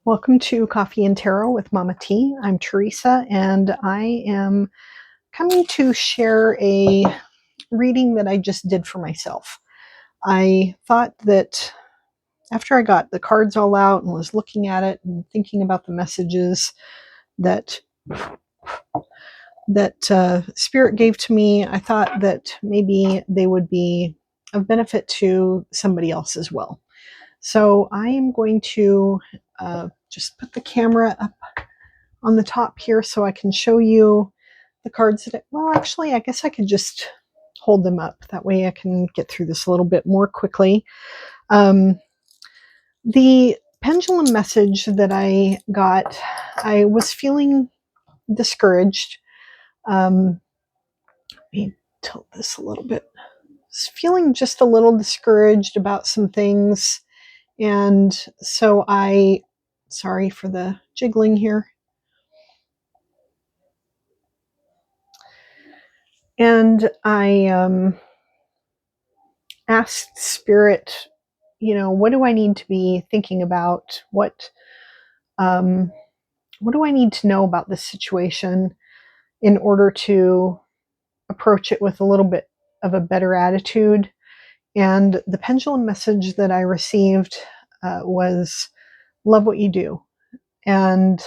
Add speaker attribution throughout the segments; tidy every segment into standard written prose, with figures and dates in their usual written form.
Speaker 1: Welcome to Coffee and Tarot with Mama T. I'm Teresa, and I am coming to share a reading that I just did for myself. I thought that after I got the cards all out and was looking at it and thinking about the messages that Spirit gave to me, I thought that maybe they would be of benefit to somebody else as well. So I am going to just put the camera up on the top here so I can show you the cards that actually I guess I could just hold them up. That way I can get through this a little bit more quickly. The pendulum message that I got, I was feeling discouraged. Let me tilt this a little bit. I was feeling just a little discouraged about some things. And so sorry for the jiggling here. And I asked Spirit, what do I need to be thinking about? What do I need to know about this situation in order to approach it with a little bit of a better attitude? And the pendulum message that I received was love what you do. And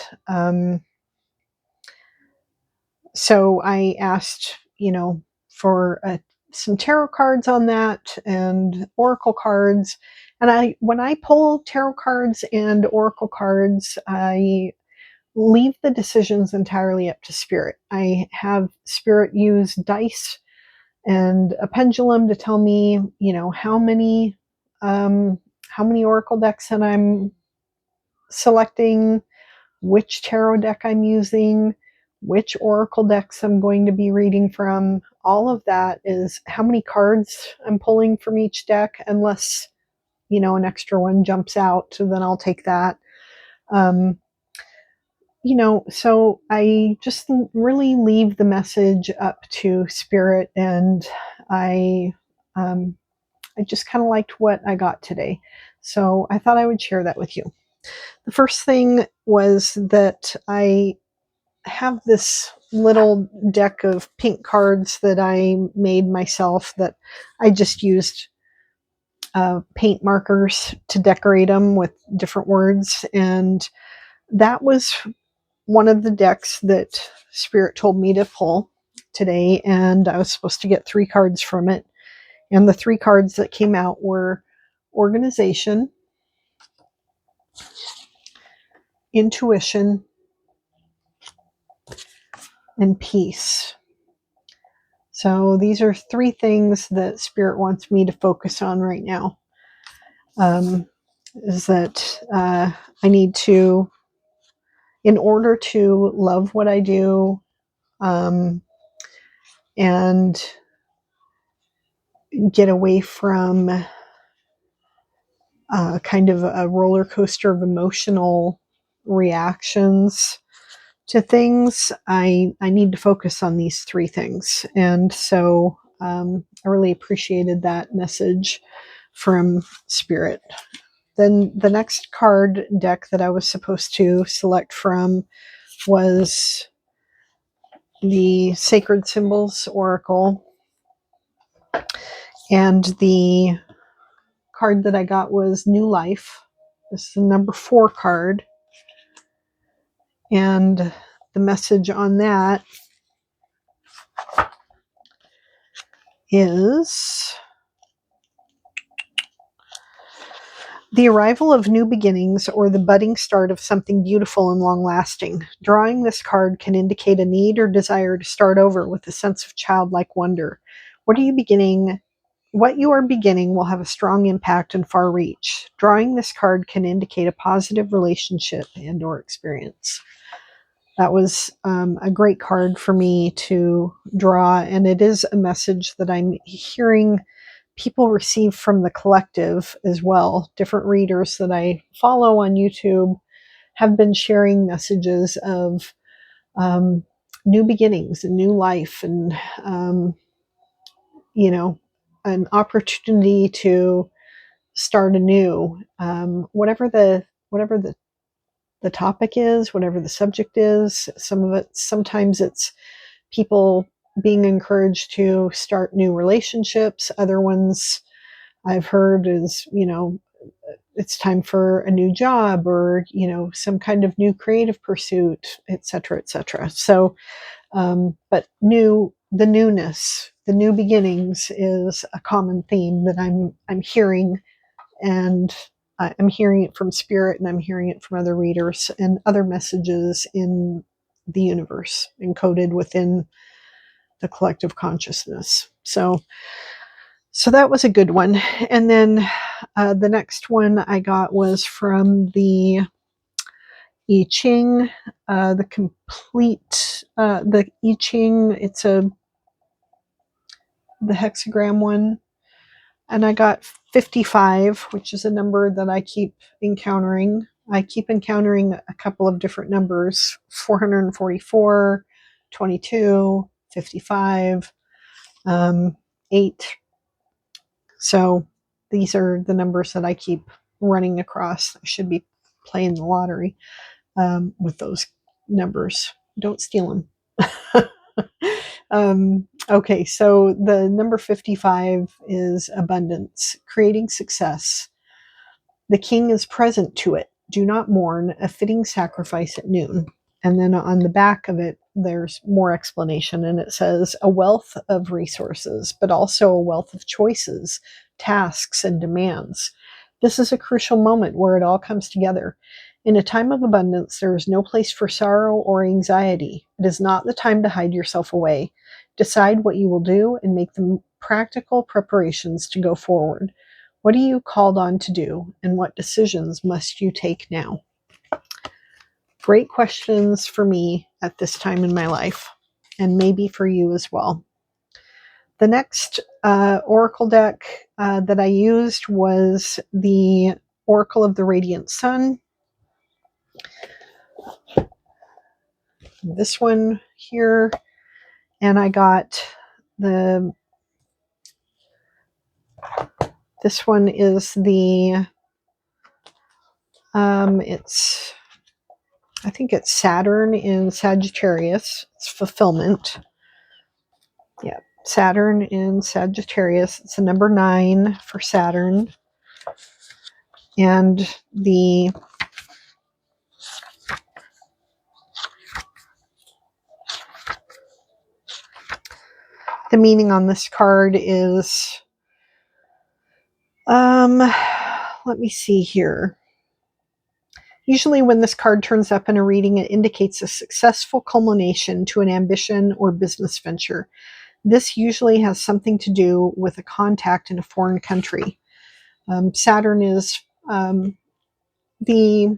Speaker 1: so I asked, for some tarot cards on that and oracle cards. And when I pull tarot cards and oracle cards, I leave the decisions entirely up to Spirit. I have Spirit use dice and a pendulum to tell me, how many oracle decks that I'm selecting, which tarot deck I'm using, which oracle decks I'm going to be reading from. All of that is how many cards I'm pulling from each deck, unless, an extra one jumps out, then I'll take that. So I just really leave the message up to Spirit, and I just kind of liked what I got today. So I thought I would share that with you. The first thing was that I have this little deck of pink cards that I made myself that I just used paint markers to decorate them with different words. And that was one of the decks that Spirit told me to pull today. And I was supposed to get 3 cards from it. And the 3 cards that came out were organization, intuition, and peace. So these are 3 things that Spirit wants me to focus on right now. Is that I need to, in order to love what I do, and get away from kind of a roller coaster of emotional reactions to things, I need to focus on these 3 things. And so I really appreciated that message from Spirit. Then the next card deck that I was supposed to select from was the Sacred Symbols Oracle. And the card that I got was New Life. This is the number 4 card. And the message on that is the arrival of new beginnings, or the budding start of something beautiful and long-lasting. Drawing this card can indicate a need or desire to start over with a sense of childlike wonder. What you are beginning will have a strong impact and far reach. Drawing this card can indicate a positive relationship and or experience. That was a great card for me to draw, and it is a message that I'm hearing people receive from the collective as well. Different readers that I follow on YouTube have been sharing messages of new beginnings and new life, and an opportunity to start anew. Whatever the the topic is, whatever the subject is. Sometimes it's people being encouraged to start new relationships. Other ones I've heard is, it's time for a new job, or, some kind of new creative pursuit, et cetera, et cetera. So, but the newness, the new beginnings is a common theme that I'm hearing, and I'm hearing it from spirit, and I'm hearing it from other readers and other messages in the universe encoded within the collective consciousness. So that was a good one. And then the next one I got was from the I Ching, the I Ching. It's the hexagram one, and I got 55, which is a number that I keep encountering. I keep encountering a couple of different numbers: 444, 22, 55, 8. So these are the numbers that I keep running across. I should be playing the lottery with those numbers. Don't steal them. Okay, so the number 55 is abundance, creating success. The king is present to it. Do not mourn, a fitting sacrifice at noon. And then on the back of it, there's more explanation, and it says a wealth of resources, but also a wealth of choices, tasks, and demands. This is a crucial moment where it all comes together. In a time of abundance, there is no place for sorrow or anxiety. It is not the time to hide yourself away. Decide what you will do and make the practical preparations to go forward. What are you called on to do, and what decisions must you take now? Great questions for me at this time in my life, and maybe for you as well. The next oracle deck that I used was the Oracle of the Radiant Sun. This one here, and I got this one is the, I think it's Saturn in Sagittarius. It's fulfillment. Yeah, Saturn in Sagittarius. It's the number 9 for Saturn. And the meaning on this card is, let me see here. Usually when this card turns up in a reading, it indicates a successful culmination to an ambition or business venture. This usually has something to do with a contact in a foreign country. Saturn is it's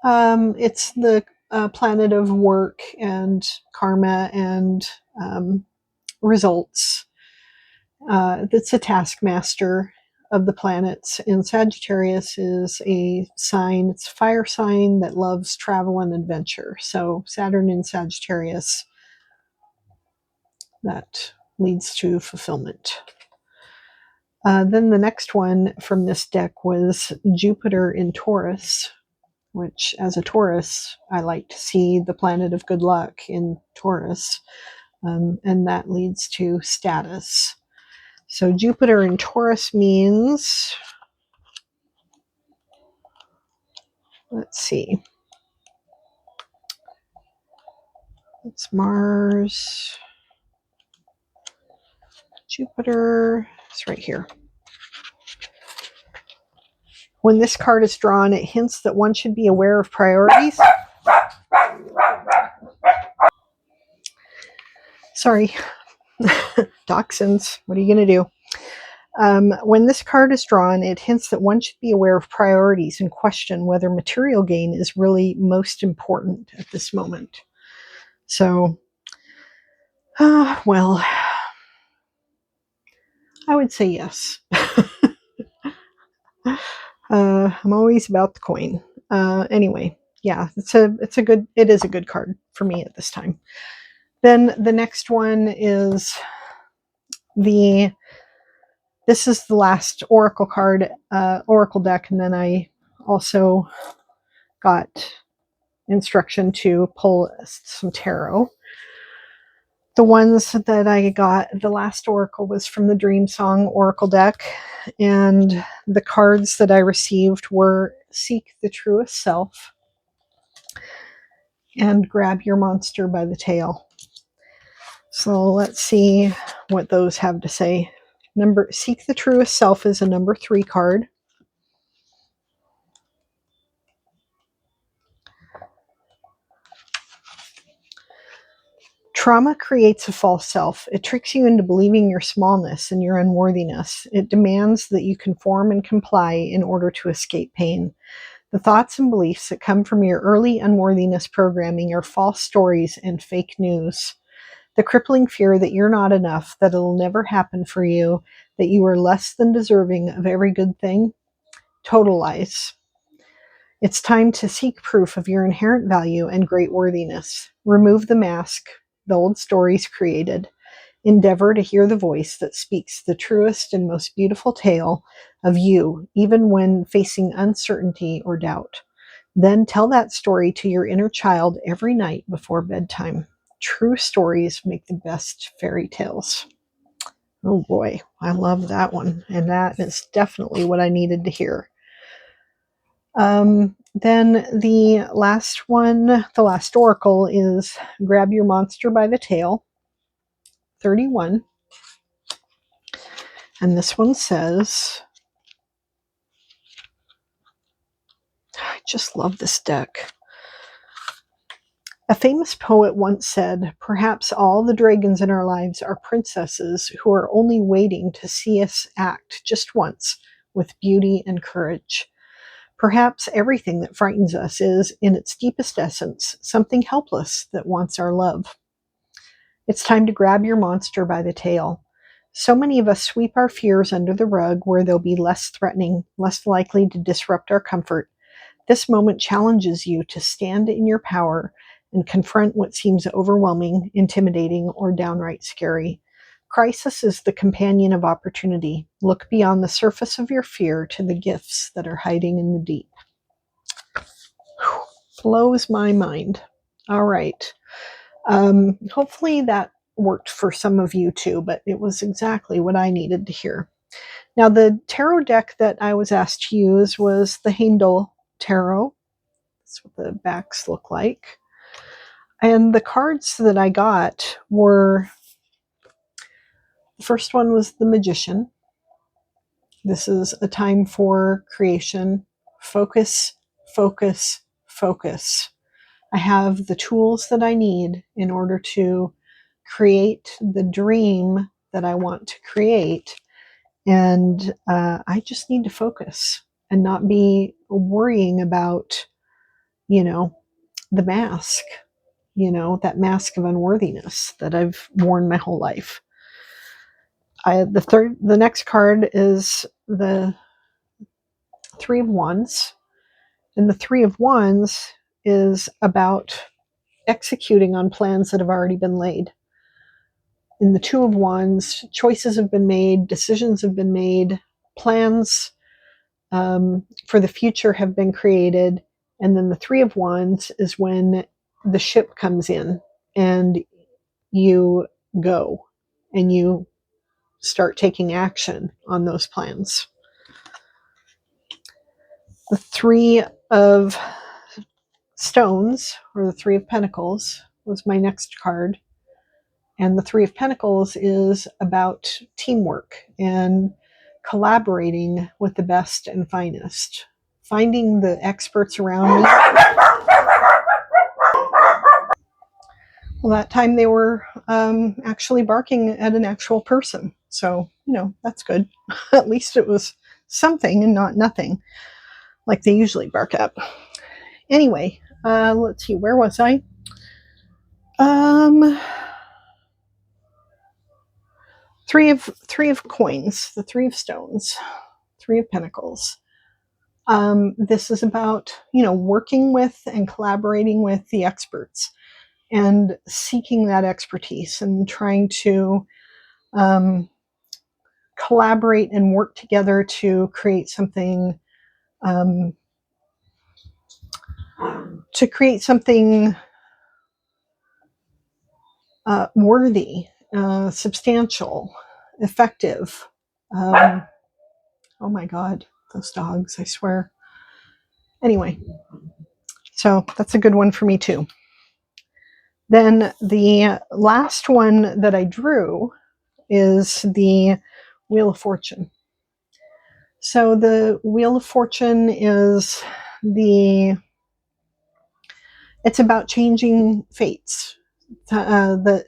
Speaker 1: the planet of work and karma and results. It's a taskmaster of the planets, and Sagittarius is a sign. It's a fire sign that loves travel and adventure. So Saturn in Sagittarius, that leads to fulfillment. Then the next one from this deck was Jupiter in Taurus, which, as a Taurus, I like to see the planet of good luck in Taurus, and that leads to status. So Jupiter in Taurus means, let's see, it's Mars, Jupiter, it's right here. When this card is drawn, it hints that one should be aware of priorities. Sorry, dachshunds, what are you going to do? When this card is drawn, it hints that one should be aware of priorities and question whether material gain is really most important at this moment. So, well, I would say yes. I'm always about the coin. Anyway, yeah, it is a good card for me at this time. Then the next one is this is the last oracle card, oracle deck, and then I also got instruction to pull some tarot. The ones that I got, the last oracle was from the Dream Song Oracle deck, and the cards that I received were Seek the Truest Self and Grab Your Monster by the Tail. So let's see what those have to say. Seek the Truest Self is a number 3 card. Trauma creates a false self. It tricks you into believing your smallness and your unworthiness. It demands that you conform and comply in order to escape pain. The thoughts and beliefs that come from your early unworthiness programming are false stories and fake news. The crippling fear that you're not enough, that it'll never happen for you, that you are less than deserving of every good thing, total lies. It's time to seek proof of your inherent value and great worthiness. Remove the mask the old stories created. Endeavor to hear the voice that speaks the truest and most beautiful tale of you, even when facing uncertainty or doubt. Then tell that story to your inner child every night before bedtime. True stories make the best fairy tales. Oh boy, I love that one. And that is definitely what I needed to hear. Then the last one, the last oracle is Grab Your Monster by the Tail, 31. And this one says, I just love this deck. A famous poet once said, perhaps all the dragons in our lives are princesses who are only waiting to see us act just once with beauty and courage. Perhaps everything that frightens us is, in its deepest essence, something helpless that wants our love. It's time to grab your monster by the tail. So many of us sweep our fears under the rug where they'll be less threatening, less likely to disrupt our comfort. This moment challenges you to stand in your power and confront what seems overwhelming, intimidating, or downright scary. Crisis is the companion of opportunity. Look beyond the surface of your fear to the gifts that are hiding in the deep. Whew, blows my mind. All right. Hopefully that worked for some of you too, but it was exactly what I needed to hear. Now, the tarot deck that I was asked to use was the Haindl Tarot. That's what the backs look like. And the cards that I got were, the first one was the Magician. This is a time for creation. Focus, focus, focus. I have the tools that I need in order to create the dream that I want to create. And I just need to focus and not be worrying about, the mask, that mask of unworthiness that I've worn my whole life. The next card is the Three of Wands. And the Three of Wands is about executing on plans that have already been laid. In the Two of Wands, choices have been made, decisions have been made, plans for the future have been created. And then the Three of Wands is when the ship comes in and you go and you start taking action on those plans. The Three of Stones, or the Three of Pentacles, was my next card. And the Three of Pentacles is about teamwork and collaborating with the best and finest. Finding the experts around me. Well, that time they were actually barking at an actual person. So, that's good. At least it was something and not nothing like they usually bark at. Anyway, let's see, where was I? Three of coins, the Three of Stones, Three of Pentacles. This is about, working with and collaborating with the experts and seeking that expertise and trying to collaborate and work together to create something to create something worthy, substantial, effective. Oh my God, those dogs, I swear. Anyway, so that's a good one for me too. Then the last one that I drew is the Wheel of Fortune. So the Wheel of Fortune is it's about changing fates. When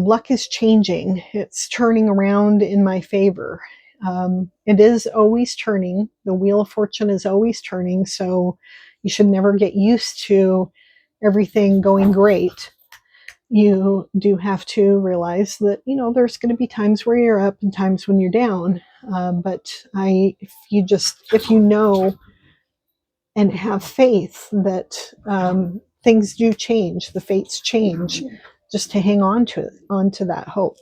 Speaker 1: luck is changing, it's turning around in my favor. It is always turning. The Wheel of Fortune is always turning, so you should never get used to everything going great. You do have to realize that there's going to be times where you're up and times when you're down. If you know and have faith that things do change, the fates change, just to hang on to that hope.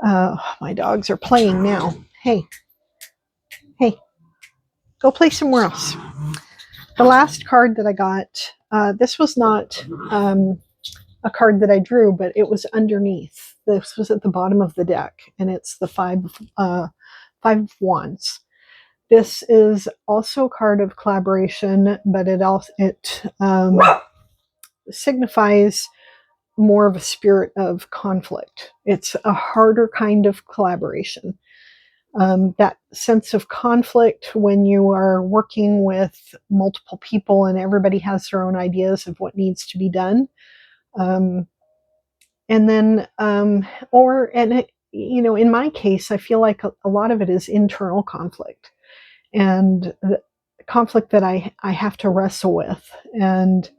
Speaker 1: My dogs are playing now. Hey, go play somewhere else. The last card that I got, this was not a card that I drew, but it was underneath. This was at the bottom of the deck, and it's the Five of Wands. This is also a card of collaboration, but it signifies more of a spirit of conflict. It's a harder kind of collaboration. That sense of conflict when you are working with multiple people and everybody has their own ideas of what needs to be done. In my case, I feel like a lot of it is internal conflict, and the conflict that I have to wrestle with, and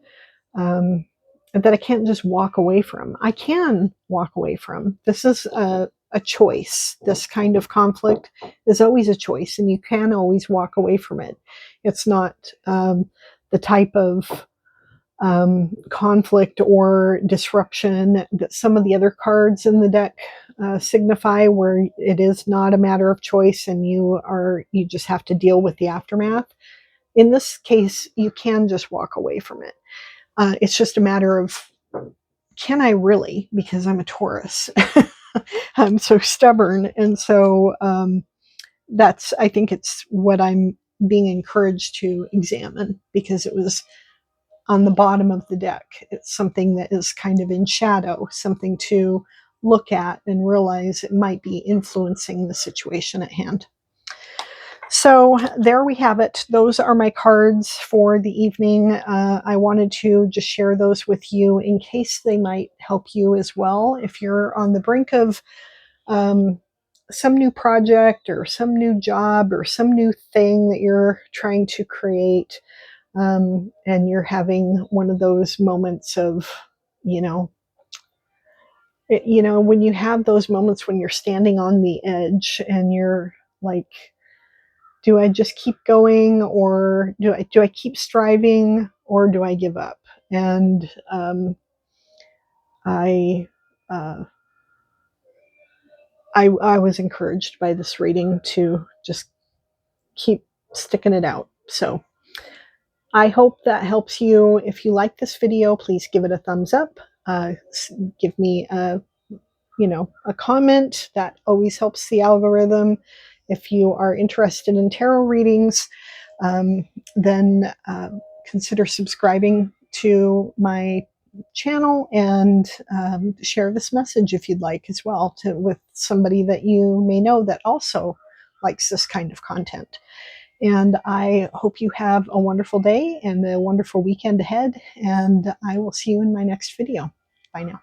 Speaker 1: that I can't just walk away from. I can walk away from. This is a choice. This kind of conflict is always a choice, and you can always walk away from it. It's not the type of conflict or disruption that some of the other cards in the deck signify, where it is not a matter of choice and you just have to deal with the aftermath. In this case, you can just walk away from it. It's just a matter of, can I really? Because I'm a Taurus. I'm so stubborn. And so I think it's what I'm being encouraged to examine, because it was on the bottom of the deck. It's something that is kind of in shadow, something to look at and realize it might be influencing the situation at hand. So there we have it. Those are my cards for the evening. I wanted to just share those with you in case they might help you as well. If you're on the brink of some new project or some new job or some new thing that you're trying to create, and you're having one of those moments of, when you have those moments when you're standing on the edge and you're like, do I just keep going, or do I keep striving, or do I give up? And I was encouraged by this reading to just keep sticking it out. So I hope that helps you. If you like this video, please give it a thumbs up. Give me a comment. That always helps the algorithm. If you are interested in tarot readings, then consider subscribing to my channel, and share this message if you'd like as well with somebody that you may know that also likes this kind of content. And I hope you have a wonderful day and a wonderful weekend ahead, and I will see you in my next video. Bye now.